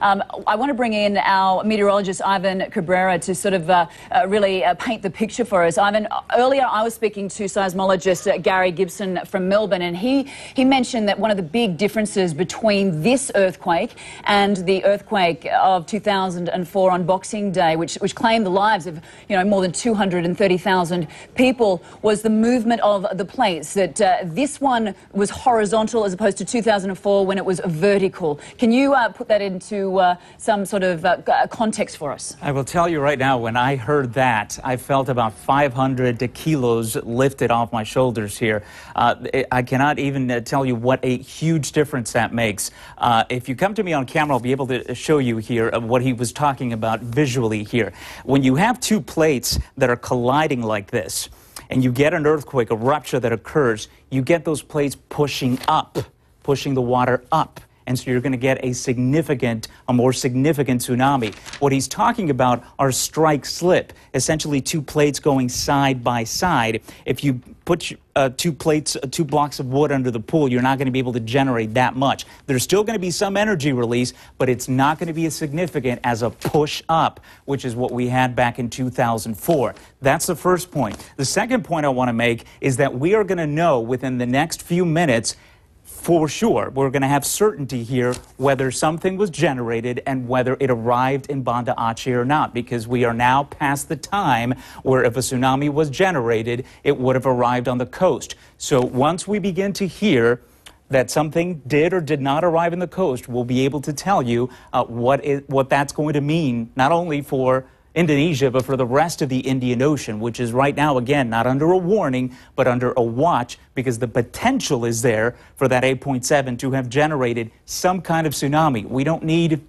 I want to bring in our meteorologist, Ivan Cabrera, to sort of really paint the picture for us. Ivan, earlier I was speaking to seismologist Gary Gibson from Melbourne, and he mentioned that one of the big differences between this earthquake and the earthquake of 2004 on Boxing Day, which claimed the lives of, more than 230,000 people, was the movement of the plates, that this one was horizontal as opposed to 2004 when it was vertical. Can you put that into some sort of context for us? I will tell you right now, when I heard that, I felt about 500 kilos lifted off my shoulders here. I cannot even tell you what a huge difference that makes. If you come to me on camera, I'll be able to show you here what he was talking about visually here. When you have two plates that are colliding like this, and you get an earthquake, a rupture that occurs, you get those plates pushing up, pushing the water up. And so you're going to get a more significant tsunami. What he's talking about are strike slip, essentially two plates going side by side. If you put two blocks of wood under the pool, you're not going to be able to generate that much. There's still going to be some energy release, but it's not going to be as significant as a push up, which is what we had back in 2004. That's the first point. The second point I want to make is that we are going to know within the next few minutes for sure, we're going to have certainty here whether something was generated and whether it arrived in Banda Aceh or not, because we are now past the time where if a tsunami was generated, it would have arrived on the coast. So once we begin to hear that something did or did not arrive in the coast, we'll be able to tell you what that's going to mean, not only for Indonesia, but for the rest of the Indian Ocean, which is right now, again, not under a warning, but under a watch, because the potential is there for that 8.7 to have generated some kind of tsunami. We don't need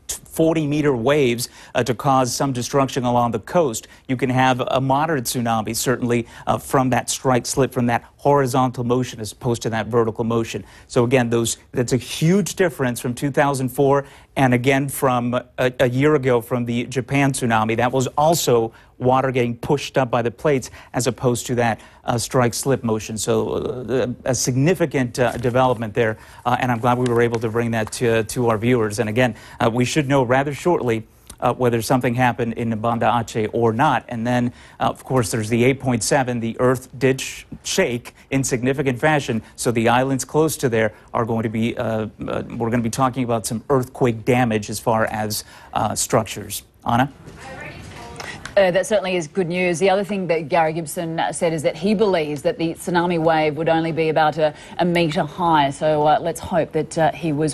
40-meter waves to cause some destruction along the coast. You can have a moderate tsunami, certainly, from that strike slip, from that horizontal motion as opposed to that vertical motion. So again, that's a huge difference from 2004 and again from a year ago from the Japan tsunami. That was also water getting pushed up by the plates as opposed to that strike slip motion. So a significant development there, and I'm glad we were able to bring that to our viewers. And again, we should know rather shortly whether something happened in Banda Aceh or not. And then, of course, there's the 8.7. The earth did shake in significant fashion, so the islands close to there are going to be, we're going to be talking about some earthquake damage as far as structures. Anna? That certainly is good news. The other thing that Gary Gibson said is that he believes that the tsunami wave would only be about a metre high. So let's hope that he was